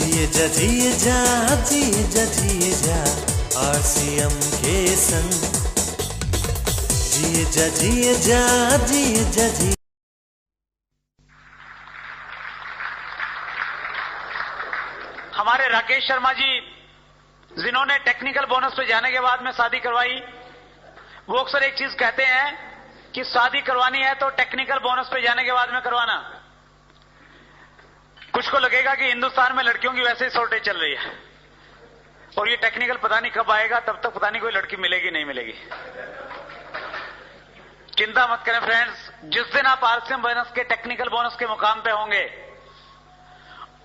जिए जा RCM के संग जिए जा। हमारे राकेश शर्मा जी जिन्होंने टेक्निकल बोनस पे जाने के बाद में शादी करवाई, वो अक्सर एक चीज कहते हैं कि शादी करवानी है तो टेक्निकल बोनस पे जाने के बाद में करवाना। कुछ को लगेगा कि हिंदुस्तान में लड़कियों की वैसे ही शॉर्टेज चल रही है और ये टेक्निकल पता नहीं कब आएगा, तब तक पता नहीं कोई लड़की मिलेगी नहीं मिलेगी। चिंता मत करें फ्रेंड्स, जिस दिन आप RCM बोनस के टेक्निकल बोनस के मुकाम पे होंगे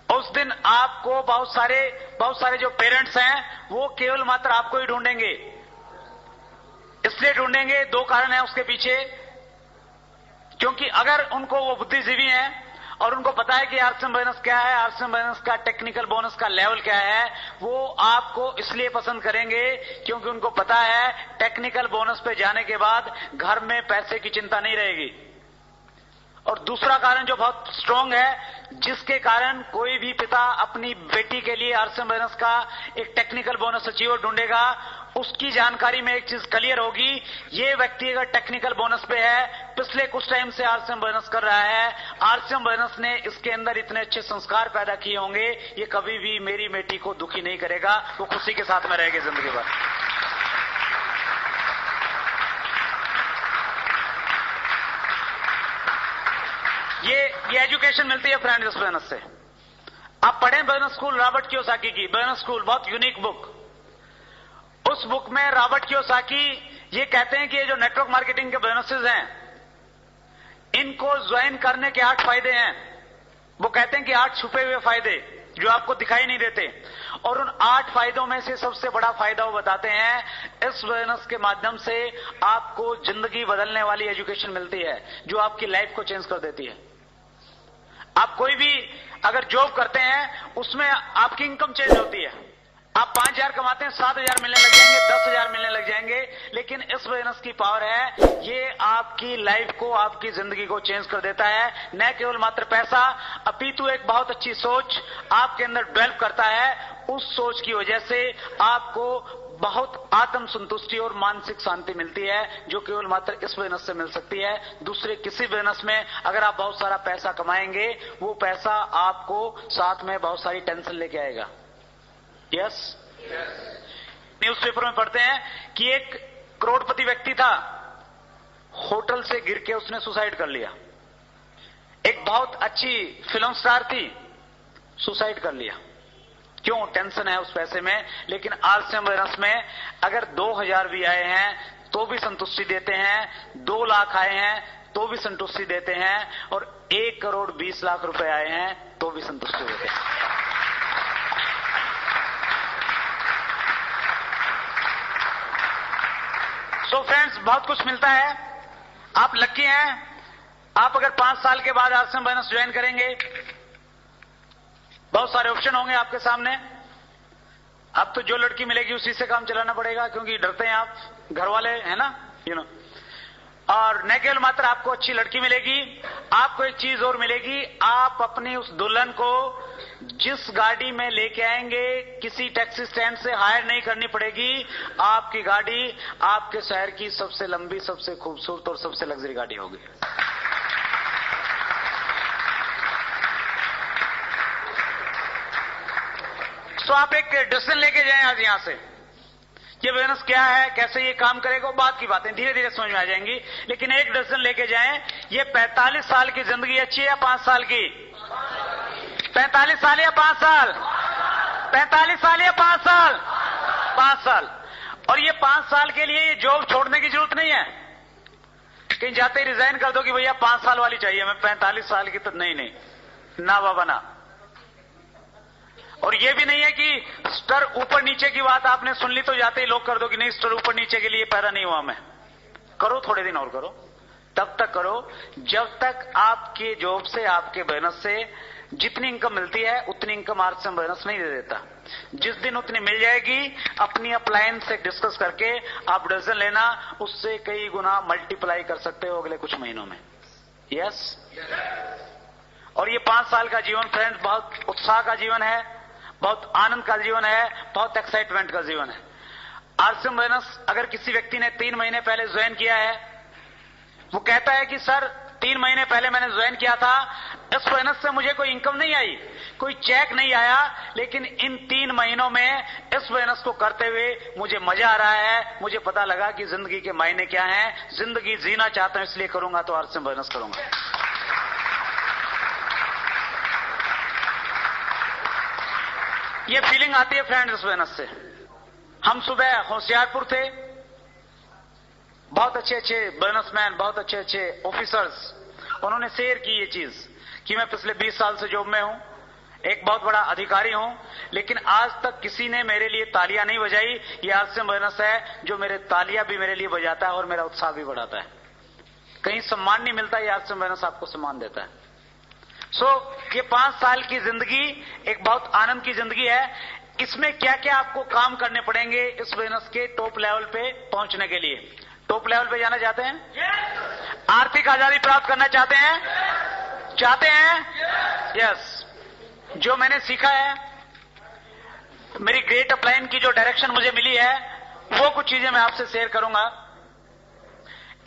उस दिन आपको बहुत सारे जो पेरेंट्स हैं वो केवल मात्र आपको ही ढूंढेंगे। इसलिए ढूंढेंगे, दो कारण है उसके पीछे, क्योंकि अगर उनको वो बुद्धिजीवी हैं और उनको पता है कि RCM बोनस क्या है, RCM बोनस का टेक्निकल बोनस का लेवल क्या है, वो आपको इसलिए पसंद करेंगे क्योंकि उनको पता है टेक्निकल बोनस पे जाने के बाद घर में पैसे की चिंता नहीं रहेगी। और दूसरा कारण जो बहुत स्ट्रांग है, जिसके कारण कोई भी पिता अपनी बेटी के लिए RCM बोनस का एक टेक्निकल बोनस अचीवर ढूंढेगा, उसकी जानकारी में एक चीज क्लियर होगी, ये व्यक्ति अगर टेक्निकल बोनस पे है, पिछले कुछ टाइम से RCM बोनस कर रहा है, RCM बोनस ने इसके अंदर इतने अच्छे संस्कार पैदा किए होंगे, ये कभी भी मेरी बेटी को दुखी नहीं करेगा, वो खुशी के साथ में रहेगी जिंदगी भर। ये एजुकेशन मिलती है फ्रेंड्स इस बोनस से। आप पढ़ें बिजनेस स्कूल रॉबर्ट कियोसाकी की, बिजनेस स्कूल बहुत यूनिक बुक। उस बुक में रॉबर्ट कियोसाकी ये कहते हैं कि ये जो नेटवर्क मार्केटिंग के बोनसेस हैं, इनको ज्वाइन करने के 8 फायदे हैं। वो कहते हैं कि 8 छुपे हुए फायदे जो आपको दिखाई नहीं देते, और उन 8 फायदों में से सबसे बड़ा फायदा वो बताते हैं, इस बोनस के माध्यम से आपको जिंदगी बदलने वाली एजुकेशन मिलती है जो आपकी लाइफ को चेंज कर देती है। आप कोई भी अगर जॉब करते हैं उसमें आपकी इनकम चेंज होती है। आप 5,000 कमाते हैं, 7,000 मिलने लग जाएंगे, 10,000 मिलने लग जाएंगे, लेकिन इस बोनस की पावर है, ये आपकी लाइफ को, आपकी जिंदगी को चेंज कर देता है। न केवल मात्र पैसा, अपितु एक बहुत अच्छी सोच आपके अंदर डेवलप करता है। उस सोच की वजह से आपको बहुत आत्म संतुष्टि और मानसिक शांति मिलती है, जो केवल मात्र इस बोनस से मिल सकती है। दूसरे किसी बोनस में अगर आप बहुत सारा पैसा कमाएंगे, वो पैसा आपको साथ में बहुत सारी टेंशन लेके आएगा। यस, न्यूज़पेपर में पढ़ते हैं कि एक करोड़पति व्यक्ति था, होटल से गिर के उसने सुसाइड कर लिया। एक बहुत अच्छी फिल्म स्टार थी, सुसाइड कर लिया। क्यों? टेंशन है उस पैसे में। लेकिन RCM बोनस में अगर 2,000 भी आए हैं तो भी संतुष्टि देते हैं, 2 लाख आए हैं तो भी संतुष्टि देते हैं, और 1 करोड़ 20 लाख रुपए आए हैं तो भी संतुष्टि देते हैं। सो फ्रेंड्स, बहुत कुछ मिलता है। आप लकी हैं। आप अगर 5 साल के बाद RCM बोनस ज्वाइन करेंगे, बहुत सारे ऑप्शन होंगे आपके सामने। अब तो जो लड़की मिलेगी उसी से काम चलाना पड़ेगा, क्योंकि डरते हैं आप, घर वाले है ना, और न केवल मात्र आपको अच्छी लड़की मिलेगी, आपको एक चीज और मिलेगी, आप अपनी उस दुल्हन को जिस गाड़ी में लेके आएंगे किसी टैक्सी स्टैंड से हायर नहीं करनी पड़ेगी। आपकी गाड़ी आपके शहर की सबसे लंबी, सबसे खूबसूरत और सबसे लग्जरी गाड़ी होगी। तो आप एक डिसीजन लेके जाएं आज यहां से, ये बोनस क्या है, कैसे ये काम करेगा, बात की बातें धीरे धीरे समझ में आ जाएंगी, लेकिन एक डिसीजन लेके जाएं। ये 45 साल की जिंदगी अच्छी है या 5 साल की? 45 साल या 5 साल? 45 साल या 5 साल? 5 साल। और ये 5 साल के लिए ये जॉब छोड़ने की जरूरत नहीं है, कहीं जाते ही रिजाइन कर दो कि भैया 5 साल वाली चाहिए, मैं 45 साल की तो नहीं, ना बाबा ना। और ये भी नहीं है कि स्तर ऊपर नीचे की बात आपने सुन ली तो जाते ही लोग कर दो कि नहीं, स्तर ऊपर नीचे के लिए पैदा नहीं हुआ मैं। करो, थोड़े दिन और करो, तब तक करो जब तक आपके जॉब से, आपके बोनस से जितनी इनकम मिलती है उतनी इनकम RCM बोनस नहीं दे देता। जिस दिन उतनी मिल जाएगी, अपनी अप्लायंस से डिस्कस करके आप डिसीजन लेना, उससे कई गुना मल्टीप्लाई कर सकते हो अगले कुछ महीनों में। यस। और ये 5 साल का जीवन फ्रेंड्स बहुत उत्साह का जीवन है, बहुत आनंद का जीवन है, बहुत एक्साइटमेंट का जीवन है। आरसीएम बोनस अगर किसी व्यक्ति ने 3 महीने पहले ज्वाइन किया है, वो कहता है कि सर 3 महीने पहले मैंने ज्वाइन किया था, इस बोनस से मुझे कोई इनकम नहीं आई, कोई चेक नहीं आया, लेकिन इन 3 महीनों में इस बोनस को करते हुए मुझे मजा आ रहा है, मुझे पता लगा कि जिंदगी के मायने क्या हैं, जिंदगी जीना चाहता हूं इसलिए करूंगा तो आरसीएम बोनस करूंगा। ये फीलिंग आती है फ्रेंड्स इस बोनस से। हम सुबह होशियारपुर थे, बहुत अच्छे अच्छे बिजनेसमैन, बहुत अच्छे अच्छे ऑफिसर्स, उन्होंने शेयर की ये चीज कि मैं पिछले 20 साल से जॉब में हूं, एक बहुत बड़ा अधिकारी हूं, लेकिन आज तक किसी ने मेरे लिए तालियां नहीं बजाई। ये आरसीएम बोनस है जो मेरे तालियां भी मेरे लिए बजाता है और मेरा उत्साह भी बढ़ाता है। कहीं सम्मान नहीं मिलता, ये आरसीएम बोनस आपको सम्मान देता है। ये 5 साल की जिंदगी एक बहुत आनंद की जिंदगी है। इसमें क्या क्या आपको काम करने पड़ेंगे इस बोनस के टॉप लेवल पे पहुंचने के लिए? टॉप लेवल पे जाना चाहते हैं? आर्थिक आजादी प्राप्त करना चाहते हैं? चाहते हैं? यस। जो मैंने सीखा है, मेरी ग्रेट अपलाइन की जो डायरेक्शन मुझे मिली है, वो कुछ चीजें मैं आपसे शेयर करूंगा।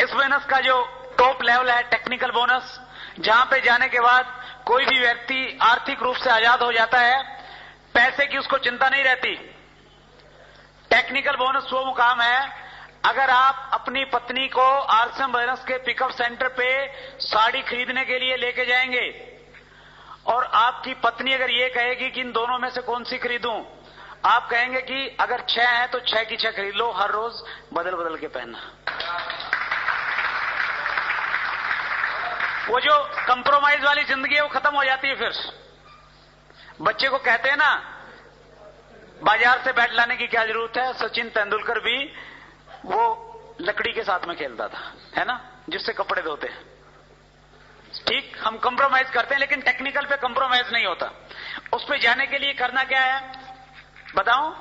इस बोनस का जो टॉप लेवल है टेक्निकल बोनस, जहां पे जाने के बाद कोई भी व्यक्ति आर्थिक रूप से आजाद हो जाता है, पैसे की उसको चिंता नहीं रहती। टेक्निकल बोनस वो मुकाम है, अगर आप अपनी पत्नी को आरसीएम बोनस के पिकअप सेंटर पे साड़ी खरीदने के लिए लेके जाएंगे और आपकी पत्नी अगर ये कहेगी कि इन दोनों में से कौन सी खरीदूं, आप कहेंगे कि अगर 6 है तो 6 की 6 खरीद लो, हर रोज बदल बदल के पहनना। वो जो कंप्रोमाइज वाली जिंदगी है वो खत्म हो जाती है। फिर बच्चे को कहते हैं ना, बाजार से बैट लाने की क्या जरूरत है, सचिन तेंदुलकर भी वो लकड़ी के साथ में खेलता था, है ना, जिससे कपड़े धोते हैं। ठीक, हम कंप्रोमाइज करते हैं, लेकिन टेक्निकल पे कंप्रोमाइज नहीं होता। उस पे जाने के लिए करना क्या है बताऊं?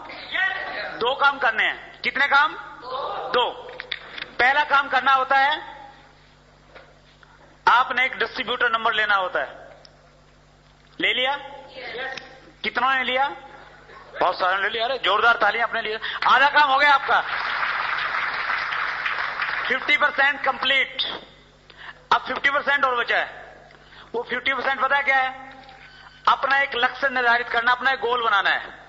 2 काम करने हैं। कितने काम? 2। पहला काम करना होता है, आपने एक डिस्ट्रीब्यूटर नंबर लेना होता है। ले लिया? कितनों ने लिया? बहुत सारे ने ले लिया। अरे जोरदार तालियां अपने लिए। आधा काम हो गया आपका, 50% कंप्लीट। अब 50% और बचा है। वो 50% पता है क्या है? अपना एक लक्ष्य निर्धारित करना, अपना एक गोल बनाना है।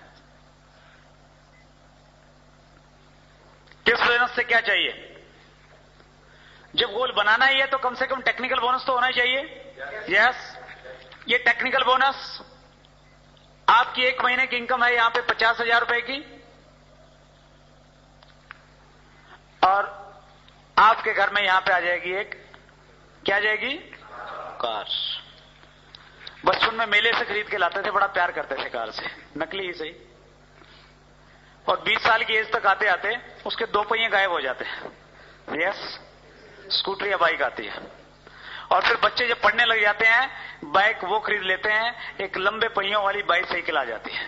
किस बोनस से क्या चाहिए? जब गोल बनाना ही है तो कम से कम टेक्निकल बोनस तो होना ही चाहिए। यस। ये टेक्निकल बोनस, आपकी 1 महीने की इनकम है यहां पे 50,000 रुपए की, और आपके घर में यहां पे आ जाएगी एक, क्या आ जाएगी? कार। बचपन में मेले से खरीद के लाते थे, बड़ा प्यार करते थे कार से, नकली ही सही। और 20 साल की एज तक आते आते उसके 2 पहिए गायब हो जाते हैं। यस। स्कूटर या बाइक आती है, और फिर बच्चे जब पढ़ने लग जाते हैं, बाइक वो खरीद लेते हैं, एक लंबे पहियों वाली बाइसाइकिल आ जाती है।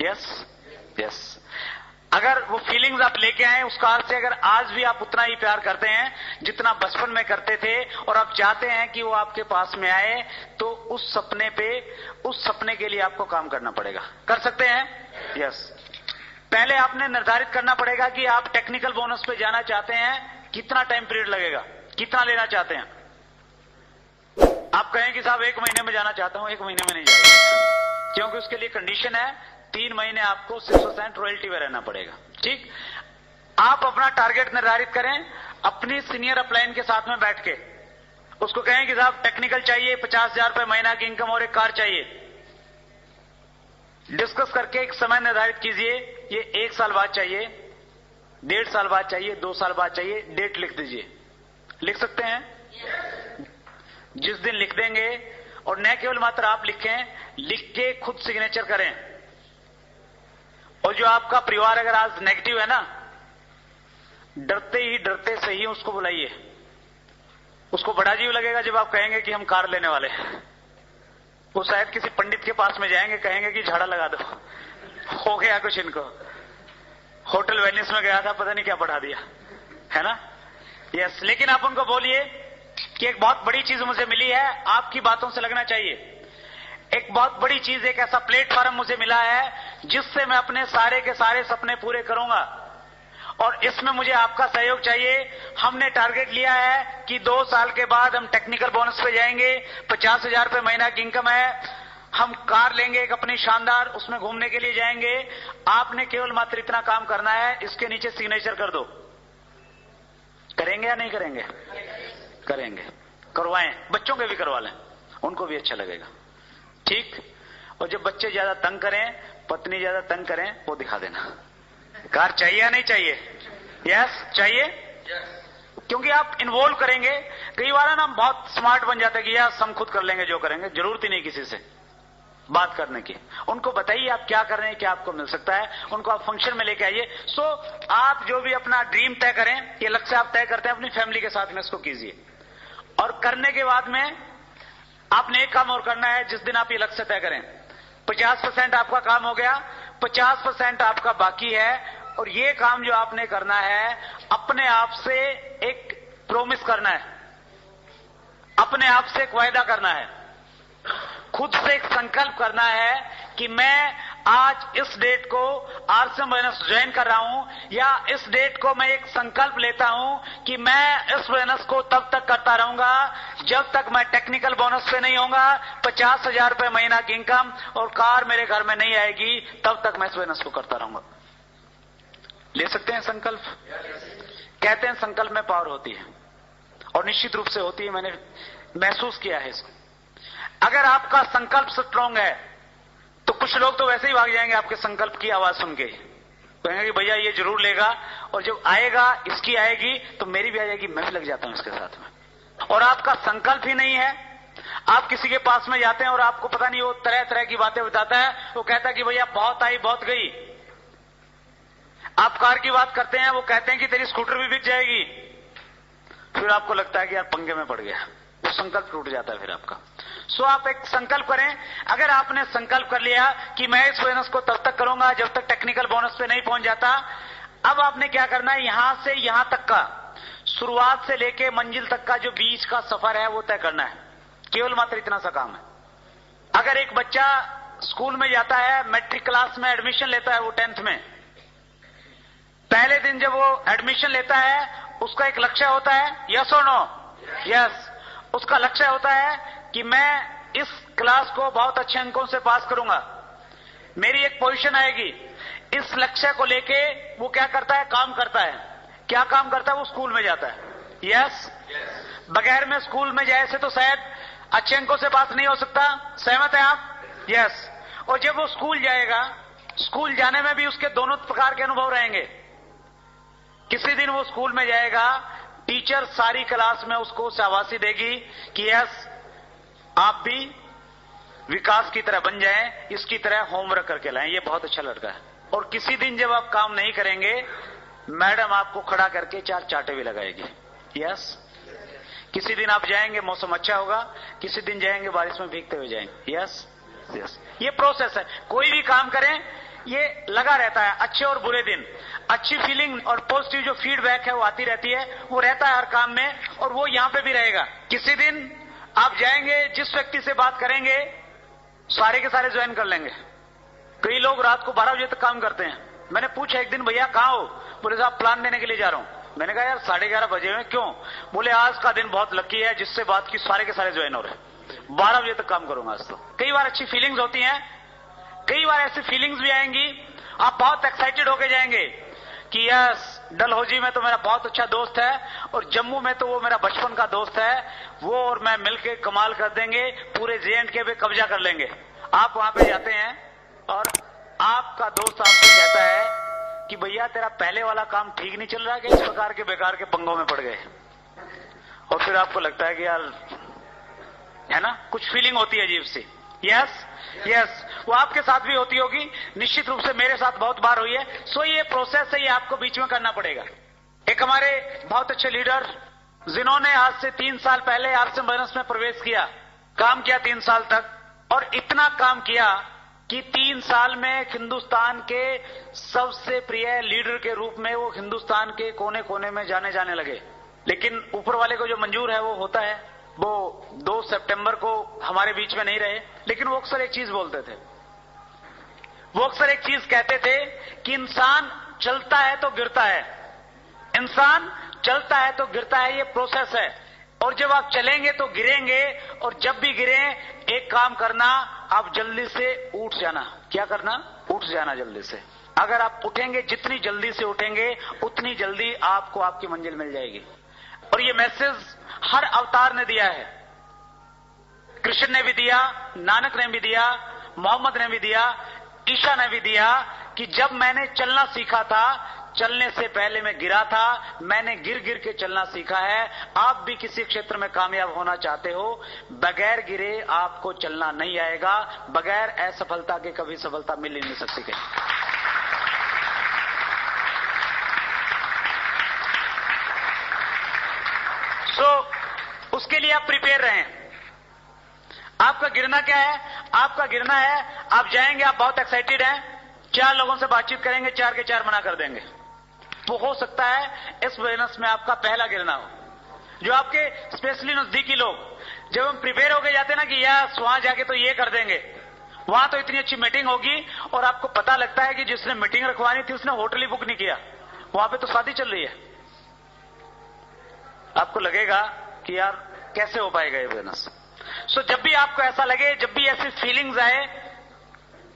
Yes yes. अगर वो फीलिंग्स आप लेके आए उस कार से, अगर आज भी आप उतना ही प्यार करते हैं जितना बचपन में करते थे, और आप चाहते हैं कि वो आपके पास में आए, तो उस सपने के लिए आपको काम करना पड़ेगा। कर सकते हैं? यस। पहले आपने निर्धारित करना पड़ेगा कि आप टेक्निकल बोनस पे जाना चाहते हैं, कितना टाइम पीरियड लगेगा, कितना लेना चाहते हैं। आप कहें कि साहब 1 महीने में जाना चाहता हूं, 1 महीने में नहीं जाएगा, क्योंकि उसके लिए कंडीशन है 3 महीने आपको 6% रॉयल्टी में रहना पड़ेगा। ठीक। आप अपना टारगेट निर्धारित करें, अपनी सीनियर अपलाइन के साथ में बैठ के उसको कहें कि साहब टेक्निकल चाहिए, 50,000 रुपए महीना की इनकम और एक कार चाहिए। डिस्कस करके एक समय निर्धारित कीजिए, ये 1 साल बाद चाहिए, 1.5 साल बाद चाहिए, 2 साल बाद चाहिए, डेट लिख दीजिए। लिख सकते हैं? जिस दिन लिख देंगे, और न केवल मात्र आप लिखें, लिख के खुद सिग्नेचर करें। और जो आपका परिवार अगर आज नेगेटिव है ना, डरते से ही उसको बुलाइए। उसको बड़ा अजीब लगेगा जब आप कहेंगे कि हम कार लेने वाले हैं। वो शायद किसी पंडित के पास में जाएंगे, कहेंगे कि झाड़ा लगा दो, हो गया कुछ इनको। होटल वेनिस में गया था, पता नहीं क्या बढ़ा दिया, है ना। यस। लेकिन आप उनको बोलिए कि एक बहुत बड़ी चीज मुझे मिली है, आपकी बातों से लगना चाहिए। एक बहुत बड़ी चीज, एक ऐसा प्लेटफॉर्म मुझे मिला है जिससे मैं अपने सारे के सारे सपने पूरे करूंगा। और इसमें मुझे आपका सहयोग चाहिए। हमने टारगेट लिया है कि 2 साल के बाद हम टेक्निकल बोनस पे जाएंगे। 50,000 रुपए महीना की इनकम है। हम कार लेंगे एक अपनी शानदार, उसमें घूमने के लिए जाएंगे। आपने केवल मात्र इतना काम करना है, इसके नीचे सिग्नेचर कर दो। करेंगे या नहीं करेंगे? करेंगे। करवाएं, बच्चों के भी करवा लें, उनको भी अच्छा लगेगा। ठीक। और जब बच्चे ज्यादा तंग करें, पत्नी ज्यादा तंग करें, वो दिखा देना। कार चाहिए या नहीं चाहिए? यस, चाहिए। क्योंकि आप इन्वॉल्व करेंगे। कई बार ना हम बहुत स्मार्ट बन जाते हैं कि यस हम खुद कर लेंगे, जो करेंगे, जरूरत ही नहीं किसी से बात करने की। उनको बताइए आप क्या कर रहे हैं, क्या आपको मिल सकता है, उनको आप फंक्शन में लेके आइए। सो आप जो भी अपना ड्रीम तय करें, ये लक्ष्य आप तय करते हैं, अपनी फैमिली के साथ में इसको कीजिए। और करने के बाद में आपने एक काम और करना है। जिस दिन आप ये लक्ष्य तय करें, 50% आपका काम हो गया, 50% आपका बाकी है। और ये काम जो आपने करना है, अपने आप से एक प्रॉमिस करना है, अपने आप से एक वायदा करना है, खुद से एक संकल्प करना है कि मैं आज इस डेट को आरसीएम बोनस ज्वाइन कर रहा हूं, या इस डेट को मैं एक संकल्प लेता हूं कि मैं इस बोनस को तब तक करता रहूंगा जब तक मैं टेक्निकल बोनस पे नहीं होऊंगा। 50,000 रुपए महीना की इनकम और कार मेरे घर में नहीं आएगी, तब तक मैं इस बोनस को करता रहूंगा। ले सकते हैं संकल्प? कहते हैं संकल्प में पावर होती है, और निश्चित रूप से होती है। मैंने महसूस किया है इसको। अगर आपका संकल्प स्ट्रांग है तो कुछ लोग तो वैसे ही भाग जाएंगे आपके संकल्प की आवाज सुन के, कहेंगे कि भैया ये जरूर लेगा, और जब आएगा, इसकी आएगी तो मेरी भी आ जाएगी, मैं भी लग जाता हूं इसके साथ में। और आपका संकल्प ही नहीं है। आप किसी के पास में जाते हैं और आपको पता नहीं, वो तरह तरह की बातें बताता है। वो कहता है कि भैया बहुत आई बहुत गई। आप कार की बात करते हैं, वो कहते हैं कि तेरी स्कूटर भी बिक जाएगी। फिर आपको लगता है कि यार पंगे में पड़ गया, वो संकल्प टूट जाता है फिर आपका। सो आप एक संकल्प करें। अगर आपने संकल्प कर लिया कि मैं इस बोनस को तब तक करूंगा जब तक टेक्निकल बोनस पे नहीं पहुंच जाता, अब आपने क्या करना है, यहां से यहां तक का, शुरुआत से लेके मंजिल तक का जो बीच का सफर है वो तय करना है। केवल मात्र इतना सा काम है। अगर एक बच्चा स्कूल में जाता है, मैट्रिक क्लास में एडमिशन लेता है, वो 10th में, पहले दिन जब वो एडमिशन लेता है, उसका एक लक्ष्य होता है, यस और नो? यस। उसका लक्ष्य होता है कि मैं इस क्लास को बहुत अच्छे अंकों से पास करूंगा, मेरी एक पोजीशन आएगी। इस लक्ष्य को लेके वो क्या करता है, काम करता है। क्या काम करता है? वो स्कूल में जाता है। यस। बगैर में स्कूल में जाए से तो शायद अच्छे अंकों से पास नहीं हो सकता। सहमत है आप? यस। और जब वो स्कूल जाएगा, स्कूल जाने में भी उसके दोनों प्रकार के अनुभव रहेंगे। किसी दिन वो स्कूल में जाएगा, टीचर सारी क्लास में उसको शाबाशी देगी कि यस आप भी विकास की तरह बन जाएं, इसकी तरह होमवर्क करके लाएं, ये बहुत अच्छा लड़का है। और किसी दिन जब आप काम नहीं करेंगे, मैडम आपको खड़ा करके 4 चांटे भी लगाएगी। यस। किसी दिन आप जाएंगे, मौसम अच्छा होगा, किसी दिन जाएंगे बारिश में भीगते हुए जाएंगे। Yes yes. ये प्रोसेस है। कोई भी काम करें, ये लगा रहता है। अच्छे और बुरे दिन, अच्छी फीलिंग और पॉजिटिव जो फीडबैक है वो आती रहती है, वो रहता है हर काम में, और वो यहां पे भी रहेगा। किसी दिन आप जाएंगे, जिस व्यक्ति से बात करेंगे, सारे के सारे ज्वाइन कर लेंगे। कई लोग रात को 12 बजे तक काम करते हैं। मैंने पूछा एक दिन, भैया कहां हो? बोले साहब प्लान देने के लिए जा रहा हूं। मैंने कहा यार 11:30 बजे हैं, क्यों? बोले आज का दिन बहुत लकी है, जिससे बात की सारे के सारे ज्वाइन हो रहे हैं। 12 बजे तक काम करूंगा आज तो। कई बार अच्छी फीलिंग्स होती हैं, कई बार ऐसी फीलिंग्स भी आएंगी, आप बहुत एक्साइटेड होके जाएंगे कि यस डलहौजी में तो मेरा बहुत अच्छा दोस्त है, और जम्मू में तो वो मेरा बचपन का दोस्त है, वो और मैं मिलके कमाल कर देंगे, पूरे J&K पे कब्जा कर लेंगे। आप वहां पे जाते हैं और आपका दोस्त आपको कहता है कि भैया तेरा पहले वाला काम ठीक नहीं चल रहा, कि इस प्रकार के बेकार के पंगों में पड़ गए। और फिर आपको लगता है कि यार, है ना, कुछ फीलिंग होती है अजीब सी। Yes yes. वो आपके साथ भी होती होगी, निश्चित रूप से मेरे साथ बहुत बार हुई है। सो ये प्रोसेस है, ये आपको बीच में करना पड़ेगा। एक हमारे बहुत अच्छे लीडर, जिन्होंने आज से 3 साल पहले आरसीएम बोनस में प्रवेश किया, काम किया 3 साल तक, और इतना काम किया कि 3 साल में हिंदुस्तान के सबसे प्रिय लीडर के रूप में वो हिंदुस्तान के कोने कोने में जाने लगे। लेकिन ऊपर वाले को जो मंजूर है वो होता है। वो 2 सितंबर को हमारे बीच में नहीं रहे, लेकिन वो अक्सर एक चीज बोलते थे। वो अक्सर एक चीज कहते थे कि इंसान चलता है तो गिरता है, इंसान चलता है तो गिरता है, ये प्रोसेस है। और जब आप चलेंगे तो गिरेंगे, और जब भी गिरे एक काम करना, आप जल्दी से उठ जाना। क्या करना? उठ जाना जल्दी से। अगर आप उठेंगे, जितनी जल्दी से उठेंगे उतनी जल्दी आपको आपकी मंजिल मिल जाएगी। और ये मैसेज हर अवतार ने दिया है। कृष्ण ने भी दिया, नानक ने भी दिया, मोहम्मद ने भी दिया, ईशा ने भी दिया कि जब मैंने चलना सीखा था, चलने से पहले मैं गिरा था, मैंने गिर गिर के चलना सीखा है। आप भी किसी क्षेत्र में कामयाब होना चाहते हो, बगैर गिरे आपको चलना नहीं आएगा। बगैर असफलता के कभी सफलता मिल ही नहीं सकती कहीं। उसके लिए आप प्रिपेयर रहें। आपका गिरना क्या है? आपका गिरना है, आप जाएंगे, आप बहुत एक्साइटेड हैं, 4 लोगों से बातचीत करेंगे, 4 के 4 मना कर देंगे। वो हो सकता है इस बिजनेस में आपका पहला गिरना हो। जो आपके स्पेशली नजदीकी लोग, जब हम प्रिपेयर होके जाते हैं ना कि यार वहां जाके तो ये कर देंगे, वहां तो इतनी अच्छी मीटिंग होगी, और आपको पता लगता है कि जिसने मीटिंग रखवानी थी उसने होटल ही बुक नहीं किया, वहां पे तो शादी चल रही है। आपको लगेगा कि यार कैसे हो पाएगा ये बिजनेस। सो जब भी आपको ऐसा लगे, जब भी ऐसी फीलिंग्स आए,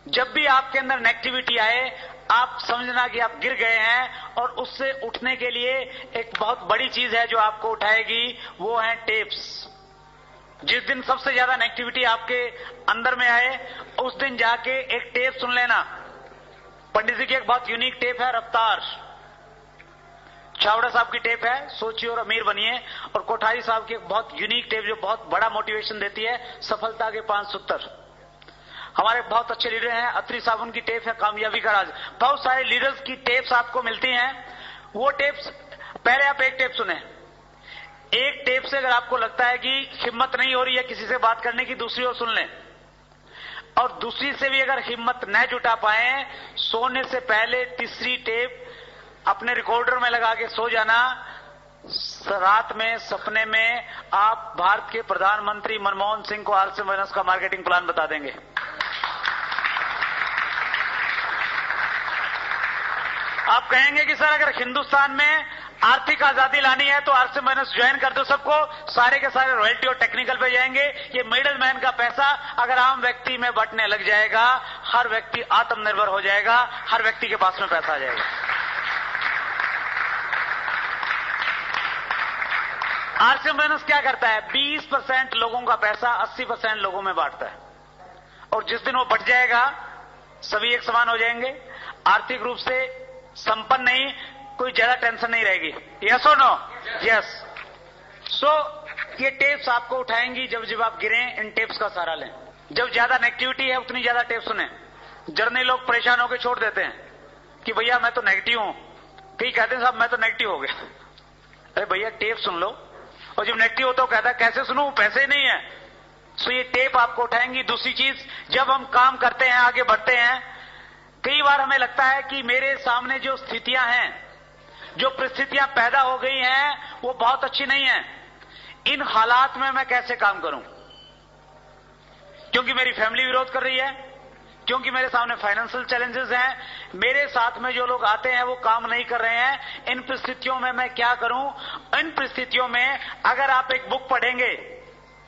जब भी आपके अंदर नेगेटिविटी आए, आप समझना कि आप गिर गए हैं। और उससे उठने के लिए एक बहुत बड़ी चीज है जो आपको उठाएगी, वो है टेप्स। जिस दिन सबसे ज्यादा नेगेटिविटी आपके अंदर में आए, उस दिन जाके एक टेप सुन लेना। पंडित जी की एक बहुत यूनिक टेप है, रफ्तार। छावड़ा साहब की टेप है, सोचिए और अमीर बनिए। और कोठारी साहब की एक बहुत यूनिक टेप जो बहुत बड़ा मोटिवेशन देती है, सफलता के 5 सूत्र। हमारे बहुत अच्छे लीडर हैं, अत्री साहब, उनकी टेप है कामयाबी का राज। बहुत सारे लीडर्स की टेप्स आपको मिलती हैं। वो टेप्स, पहले आप एक टेप सुने। एक टेप से अगर आपको लगता है कि हिम्मत नहीं हो रही है किसी से बात करने की, दूसरी ओर सुन लें। और दूसरी से भी अगर हिम्मत न जुटा पाए, सोने से पहले तीसरी टेप अपने रिकॉर्डर में लगा के सो जाना। रात में सपने में आप भारत के प्रधानमंत्री मनमोहन सिंह को आरसी बिजनेस का मार्केटिंग प्लान बता देंगे। आप कहेंगे कि सर अगर हिंदुस्तान में आर्थिक आजादी लानी है तो आरसी बिजनेस ज्वाइन कर दो सबको, सारे के सारे रॉयल्टी और टेक्निकल पे जाएंगे। ये मिडिल मैन का पैसा अगर आम व्यक्ति में बंटने लग जाएगा, हर व्यक्ति आत्मनिर्भर हो जाएगा, हर व्यक्ति के पास में पैसा आ जाएगा। आरसी बिजनेस क्या करता है? 20% लोगों का पैसा 80% लोगों में बांटता है। और जिस दिन वो बट जाएगा, सभी एक समान हो जाएंगे, आर्थिक रूप से संपन्न नहीं, कोई ज्यादा टेंशन नहीं रहेगी। यस और नो? यस। सो ये टेप्स आपको उठाएंगी। जब जब आप गिरें, इन टेप्स का सहारा लें। जब ज्यादा नेगेटिविटी है उतनी ज्यादा टेप सुने। जर्नी लोग परेशान होकर छोड़ देते हैं कि भैया मैं तो नेगेटिव हूं, कई कहते हैं साहब मैं तो नेगेटिव हो गया। अरे भैया टेप सुन लो। और जब नेगेटिव होता है कहता है कैसे सुनूं, पैसे नहीं है। सो ये टेप आपको उठाएंगी। दूसरी चीज, जब हम काम करते हैं, आगे बढ़ते हैं, कई बार हमें लगता है कि मेरे सामने जो स्थितियां हैं, जो परिस्थितियां पैदा हो गई हैं, वो बहुत अच्छी नहीं है। इन हालात में मैं कैसे काम करूं? क्योंकि मेरी फैमिली विरोध कर रही है, क्योंकि मेरे सामने फाइनेंशियल चैलेंजेस हैं, मेरे साथ में जो लोग आते हैं वो काम नहीं कर रहे हैं। इन परिस्थितियों में मैं क्या करूं? इन परिस्थितियों में अगर आप एक बुक पढ़ेंगे,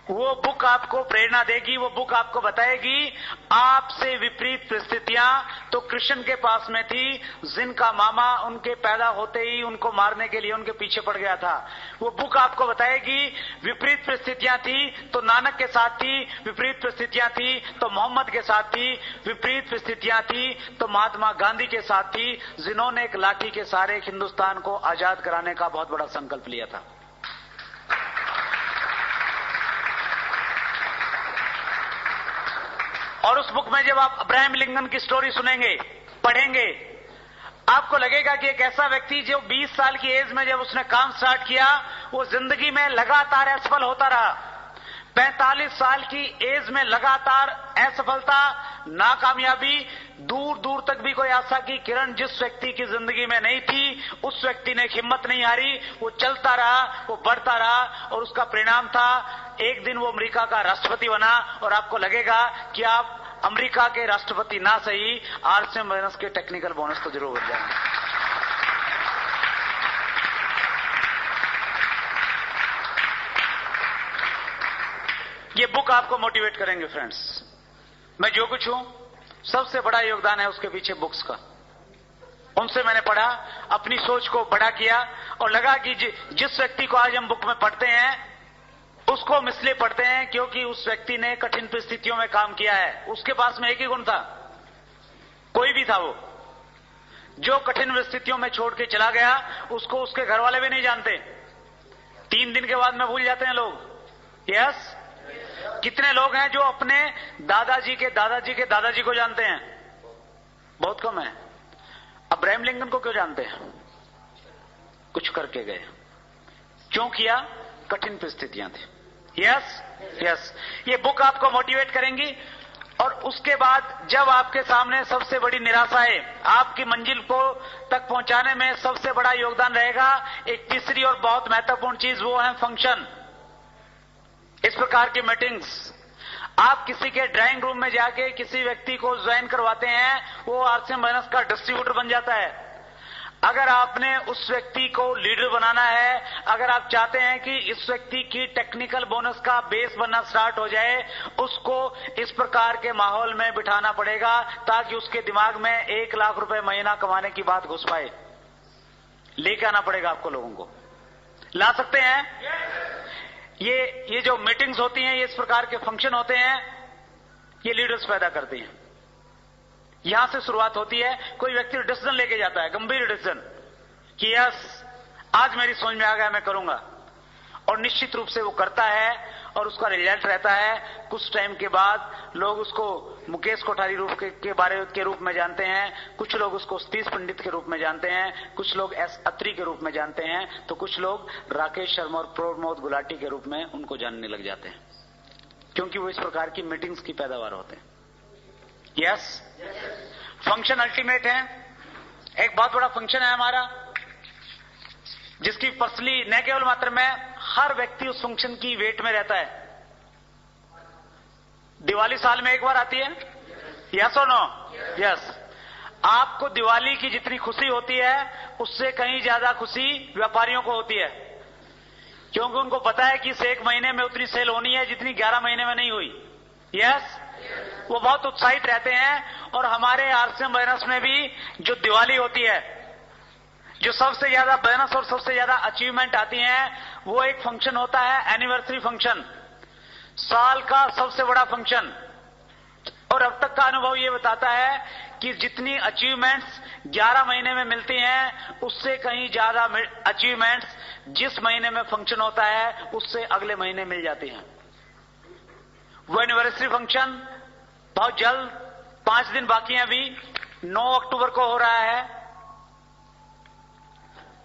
वो बुक आपको प्रेरणा देगी, वो बुक आपको बताएगी आपसे विपरीत परिस्थितियां तो कृष्ण के पास में थी, जिनका मामा उनके पैदा होते ही उनको मारने के लिए उनके पीछे पड़ गया था। वो बुक आपको बताएगी विपरीत परिस्थितियां थी तो नानक के साथ थी, विपरीत परिस्थितियां थी तो मोहम्मद के साथ थी, विपरीत परिस्थितियां थी तो महात्मा गांधी के साथ थी, जिन्होंने एक लाठी के सहारे हिंदुस्तान को आजाद कराने का बहुत बड़ा संकल्प लिया था। और उस बुक में जब आप अब्राहम लिंकन की स्टोरी सुनेंगे, पढ़ेंगे, आपको लगेगा कि एक ऐसा व्यक्ति जो 20 साल की एज में जब उसने काम स्टार्ट किया, वो जिंदगी में लगातार असफल होता रहा। 45 साल की एज में लगातार असफलता, नाकामयाबी, दूर दूर तक भी कोई आशा की किरण जिस व्यक्ति की जिंदगी में नहीं थी, उस व्यक्ति ने हिम्मत नहीं हारी, वो चलता रहा, वो बढ़ता रहा। और उसका परिणाम था एक दिन वो अमेरिका का राष्ट्रपति बना। और आपको लगेगा कि आप अमेरिका के राष्ट्रपति ना सही, आरसीएम बिजनेस के टेक्निकल बोनस तो जरूर बन जाएंगे। ये बुक आपको मोटिवेट करेंगे फ्रेंड्स। मैं जो कुछ हूं, सबसे बड़ा योगदान है उसके पीछे बुक्स का। उनसे मैंने पढ़ा, अपनी सोच को बड़ा किया और लगा कि जिस व्यक्ति को आज हम बुक में पढ़ते हैं उसको हम इसलिए पढ़ते हैं क्योंकि उस व्यक्ति ने कठिन परिस्थितियों में काम किया है। उसके पास में एक ही गुण था, कोई भी था वो, जो कठिन परिस्थितियों में छोड़ के चला गया उसको उसके घर वाले भी नहीं जानते। 3 दिन के बाद में भूल जाते हैं लोग। यस, कितने लोग हैं जो अपने दादाजी के दादाजी के दादाजी को जानते हैं? बहुत कम है। अब्राहम लिंकन को क्यों जानते हैं? कुछ करके गए। क्यों किया? कठिन परिस्थितियां थी। यस यस, ये बुक आपको मोटिवेट करेंगी। और उसके बाद जब आपके सामने सबसे बड़ी निराशा है, आपकी मंजिल को तक पहुंचाने में सबसे बड़ा योगदान रहेगा एक तीसरी और बहुत महत्वपूर्ण चीज, वो है फंक्शन। इस प्रकार की मीटिंग्स आप किसी के ड्राइंग रूम में जाके किसी व्यक्ति को ज्वाइन करवाते हैं, वो आरसीएम बिजनेस का डिस्ट्रीब्यूटर बन जाता है। अगर आपने उस व्यक्ति को लीडर बनाना है, अगर आप चाहते हैं कि इस व्यक्ति की टेक्निकल बोनस का बेस बनना स्टार्ट हो जाए, उसको इस प्रकार के माहौल में बिठाना पड़ेगा ताकि उसके दिमाग में 1 लाख रुपए महीना कमाने की बात घुस पाए। लेके आना पड़ेगा आपको, लोगों को ला सकते हैं। ये जो मीटिंग्स होती हैं, ये इस प्रकार के फंक्शन होते हैं, ये लीडर्स पैदा करती हैं। यहां से शुरुआत होती है। कोई व्यक्ति डिसीजन लेके जाता है, गंभीर डिसीजन, कि यस आज मेरी समझ में आ गया, मैं करूंगा, और निश्चित रूप से वो करता है और उसका रिजल्ट रहता है। कुछ टाइम के बाद लोग उसको मुकेश कोठारी के रूप में जानते हैं, कुछ लोग उसको सतीश पंडित के रूप में जानते हैं, कुछ लोग एस अत्री के रूप में जानते हैं, तो कुछ लोग राकेश शर्मा और प्रमोद गुलाटी के रूप में उनको जानने लग जाते हैं, क्योंकि वो इस प्रकार की मीटिंग्स की पैदावार होते हैं। यस, फंक्शन अल्टीमेट है। एक बहुत बड़ा फंक्शन है हमारा, जिसकी पर्सनली न केवल मात्र में हर व्यक्ति उस फंक्शन की वेट में रहता है। दिवाली साल में एक बार आती है, यस और नो? यस। आपको दिवाली की जितनी खुशी होती है उससे कहीं ज्यादा खुशी व्यापारियों को होती है, क्योंकि उनको पता है कि इस 1 महीने में उतनी सेल होनी है जितनी 11 महीने में नहीं हुई। यस, वो बहुत उत्साहित रहते हैं। और हमारे आरसीएम बिजनेस में भी जो दिवाली होती है, जो सबसे ज्यादा बोनस और सबसे ज्यादा अचीवमेंट आती हैं, वो एक फंक्शन होता है, एनिवर्सरी फंक्शन, साल का सबसे बड़ा फंक्शन। और अब तक का अनुभव ये बताता है कि जितनी अचीवमेंट्स 11 महीने में मिलती हैं, उससे कहीं ज्यादा अचीवमेंट्स जिस महीने में फंक्शन होता है उससे अगले महीने मिल जाती हैं। वो एनिवर्सरी फंक्शन बहुत जल्द, 5 दिन बाकी हैं अभी, 9 अक्टूबर को हो रहा है।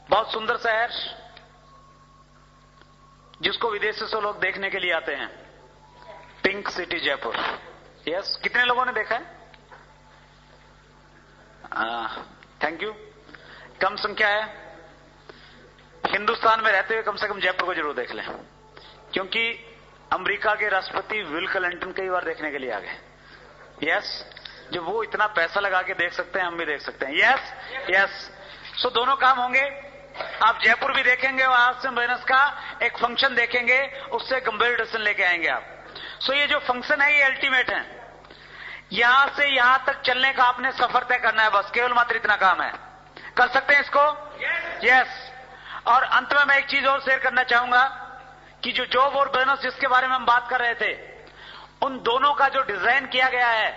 बहुत सुंदर शहर, जिसको विदेशों से लोग देखने के लिए आते हैं, पिंक सिटी जयपुर। यस, कितने लोगों ने देखा है? Thank you. कम संख्या है। हिंदुस्तान में रहते हुए कम से कम जयपुर को जरूर देख लें, क्योंकि अमेरिका के राष्ट्रपति विल क्लिंटन कई बार देखने के लिए आ गए। यस, जब वो इतना पैसा लगा के देख सकते हैं, हम भी देख सकते हैं। यस यस, सो दोनों काम होंगे। आप जयपुर भी देखेंगे और आरसीएम बिजनेस का एक फंक्शन देखेंगे, उससे गंभीर डिसीजन लेके आएंगे आप। सो ये जो फंक्शन है ये अल्टीमेट है। यहां से यहां तक चलने का आपने सफर तय करना है, बस केवल मात्र इतना काम है। कर सकते हैं इसको? यस। और अंत में मैं एक चीज और शेयर करना चाहूंगा कि जो जॉब और बिजनेस जिसके बारे में हम बात कर रहे थे, उन दोनों का जो डिजाइन किया गया है,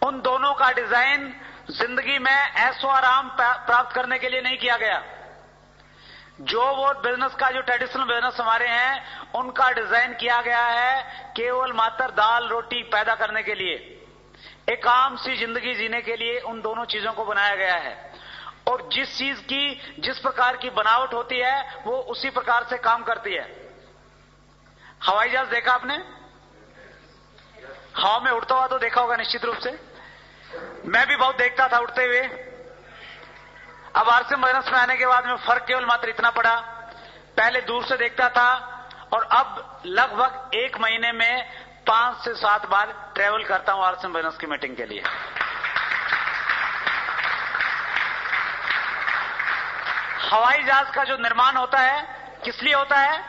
उन दोनों का डिजाइन जिंदगी में ऐशो आराम प्राप्त करने के लिए नहीं किया गया। जॉब और बिजनेस का जो ट्रेडिशनल बिजनेस हमारे हैं, उनका डिजाइन किया गया है केवल मात्र दाल रोटी पैदा करने के लिए, एक आम सी जिंदगी जीने के लिए उन दोनों चीजों को बनाया गया है। और जिस चीज की जिस प्रकार की बनावट होती है वो उसी प्रकार से काम करती है। हवाई जहाज देखा आपने? हवा में उड़ता हुआ तो देखा होगा निश्चित रूप से। मैं भी बहुत देखता था उड़ते हुए। अब आरसीएम बिजनेस में आने के बाद में फर्क केवल मात्र इतना पड़ा, पहले दूर से देखता था और अब लगभग 1 महीने में 5 से 7 बार ट्रेवल करता हूं आरसीएम बिजनेस की मीटिंग के लिए। हवाई जहाज का जो निर्माण होता है किस लिए होता है?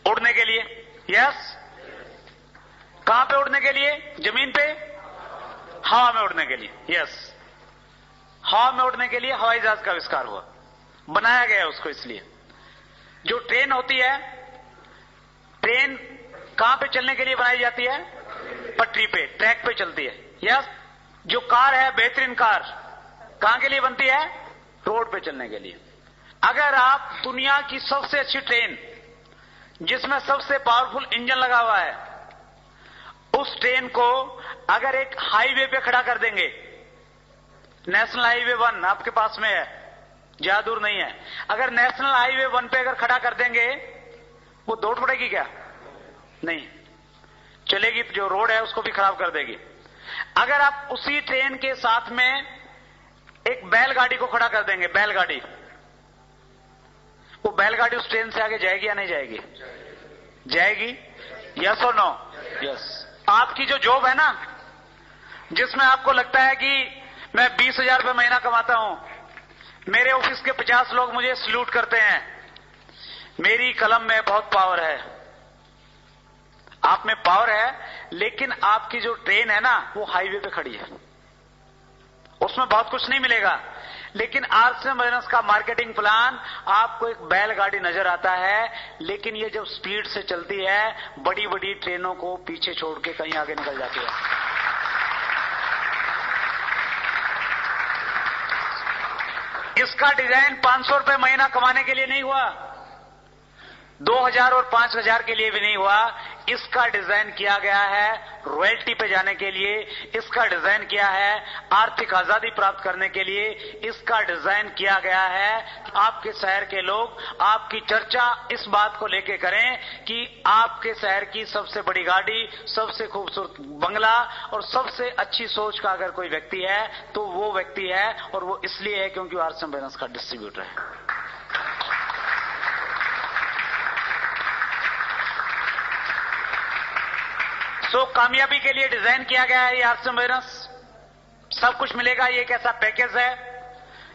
उड़ने के लिए। यस। कहां पे उड़ने के लिए? जमीन पे? हवा में उड़ने के लिए। यस। हवा में उड़ने के लिए हवाई जहाज का आविष्कार हुआ, बनाया गया उसको। इसलिए जो ट्रेन होती है, ट्रेन कहां पे चलने के लिए बनाई जाती है? पटरी पे, ट्रैक पे चलती है। यस। जो कार है, बेहतरीन कार कहां के लिए बनती है? रोड पे चलने के लिए। अगर आप दुनिया की सबसे अच्छी ट्रेन जिसमें सबसे पावरफुल इंजन लगा हुआ है, उस ट्रेन को अगर एक हाईवे पे खड़ा कर देंगे, नेशनल हाईवे 1 आपके पास में है, ज्यादा दूर नहीं है, अगर नेशनल हाईवे 1 पे अगर खड़ा कर देंगे, वो दौड़ पड़ेगी क्या? नहीं चलेगी। जो रोड है उसको भी खराब कर देगी। अगर आप उसी ट्रेन के साथ में एक बैलगाड़ी को खड़ा कर देंगे, बैलगाड़ी, वो बैलगाड़ी उस ट्रेन से आगे जाएगी या नहीं जाएगी? जाएगी। यस और नो? यस। आपकी जो जॉब है ना, जिसमें आपको लगता है कि मैं 20,000 रुपये महीना कमाता हूं, मेरे ऑफिस के 50 लोग मुझे सल्यूट करते हैं, मेरी कलम में बहुत पावर है। आप में पावर है, लेकिन आपकी जो ट्रेन है ना, वो हाईवे पे खड़ी है, उसमें बहुत कुछ नहीं मिलेगा। लेकिन आरसीएम बिजनेस का मार्केटिंग प्लान, आपको एक बैलगाड़ी नजर आता है, लेकिन ये जब स्पीड से चलती है, बड़ी बड़ी ट्रेनों को पीछे छोड़ के कहीं आगे निकल जाती है। इसका डिजाइन 500 रुपए महीना कमाने के लिए नहीं हुआ, 2,000 और 5,000 के लिए भी नहीं हुआ। इसका डिजाइन किया गया है रॉयल्टी पे जाने के लिए, इसका डिजाइन किया है आर्थिक आजादी प्राप्त करने के लिए, इसका डिजाइन किया गया है आपके शहर के लोग आपकी चर्चा इस बात को लेके करें कि आपके शहर की सबसे बड़ी गाड़ी, सबसे खूबसूरत बंगला और सबसे अच्छी सोच का अगर कोई व्यक्ति है तो वो व्यक्ति है, और वो इसलिए है क्योंकि वो आरसीएम बिजनेस का डिस्ट्रीब्यूटर है। तो कामयाबी के लिए डिजाइन किया गया है ये आरसीएम बिजनेस। सब कुछ मिलेगा। ये एक ऐसा पैकेज है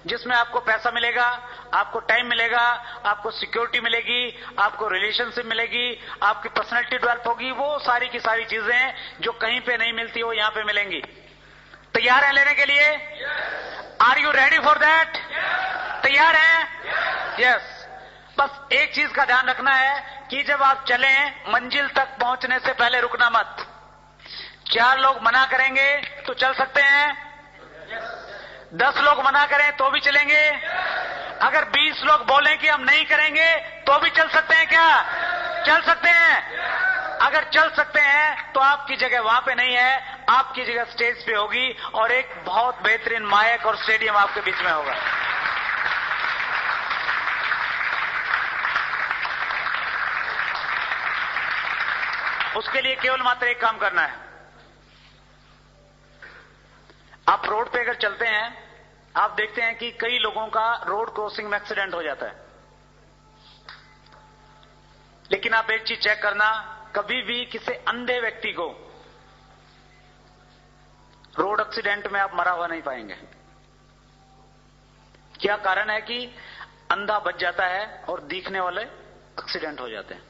जिसमें आपको पैसा मिलेगा, आपको टाइम मिलेगा, आपको सिक्योरिटी मिलेगी, आपको रिलेशनशिप मिलेगी, आपकी पर्सनैलिटी डेवलप होगी। वो सारी की सारी चीजें जो कहीं पे नहीं मिलती वो यहां पे मिलेंगी। तैयार हैं लेने के लिए? Are you ready for that? तैयार हैं? यस। बस एक चीज का ध्यान रखना है कि जब आप चलें, मंजिल तक पहुंचने से पहले रुकना मत। 4 लोग मना करेंगे तो चल सकते हैं, 10 लोग मना करें तो भी चलेंगे, अगर 20 लोग बोलें कि हम नहीं करेंगे तो भी चल सकते हैं। क्या चल सकते हैं? अगर चल सकते हैं तो आपकी जगह वहां पे नहीं है, आपकी जगह स्टेज पे होगी और एक बहुत बेहतरीन माइक और स्टेडियम आपके बीच में होगा। उसके लिए केवल मात्र एक काम करना है। आप रोड पे अगर चलते हैं, आप देखते हैं कि कई लोगों का रोड क्रॉसिंग में एक्सीडेंट हो जाता है। लेकिन आप एक चीज चेक करना, कभी भी किसी अंधे व्यक्ति को रोड एक्सीडेंट में आप मरा हुआ नहीं पाएंगे। क्या कारण है कि अंधा बच जाता है और दिखने वाले एक्सीडेंट हो जाते हैं।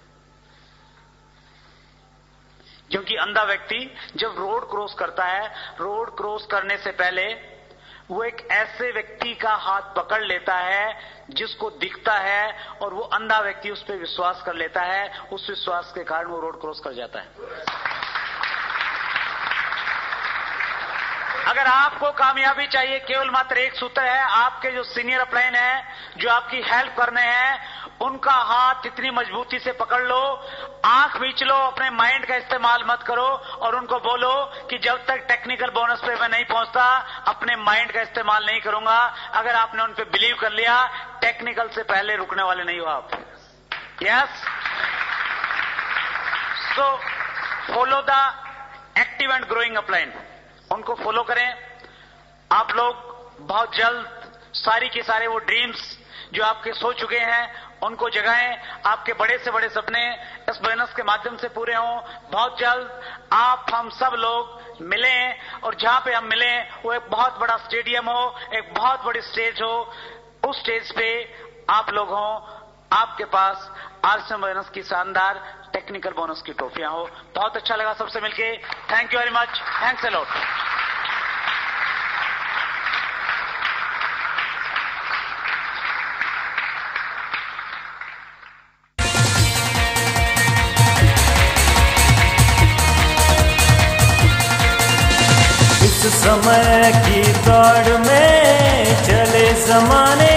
क्योंकि अंधा व्यक्ति जब रोड क्रॉस करता है, रोड क्रॉस करने से पहले वो एक ऐसे व्यक्ति का हाथ पकड़ लेता है जिसको दिखता है, और वो अंधा व्यक्ति उस पर विश्वास कर लेता है। उस विश्वास के कारण वो रोड क्रॉस कर जाता है। अगर आपको कामयाबी चाहिए, केवल मात्र एक सूत्र है। आपके जो सीनियर अपलाइन है, जो आपकी हेल्प करने हैं, उनका हाथ इतनी मजबूती से पकड़ लो, आंख बीच लो, अपने माइंड का इस्तेमाल मत करो और उनको बोलो कि जब तक टेक्निकल बोनस पे मैं नहीं पहुंचता, अपने माइंड का इस्तेमाल नहीं करूंगा। अगर आपने उन पे बिलीव कर लिया, टेक्निकल से पहले रुकने वाले नहीं हो आप। Yes. So follow the active and growing upline, उनको फॉलो करें। आप लोग बहुत जल्द सारी के सारे वो ड्रीम्स जो आपके सो चुके हैं उनको जगाएं, आपके बड़े से बड़े सपने इस बिजनेस के माध्यम से पूरे हों। बहुत जल्द आप हम सब लोग मिलें और जहां पे हम मिलें वो एक बहुत बड़ा स्टेडियम हो, एक बहुत बड़ी स्टेज हो। उस स्टेज पे आप लोग हों, आपके पास आरसीएम बिजनेस की शानदार टेक्निकल बोनस की ट्रॉफियां हो। बहुत अच्छा लगा सबसे मिलके। Thank you very much. Thanks a lot. इस समय की दौड़ में चले जमाने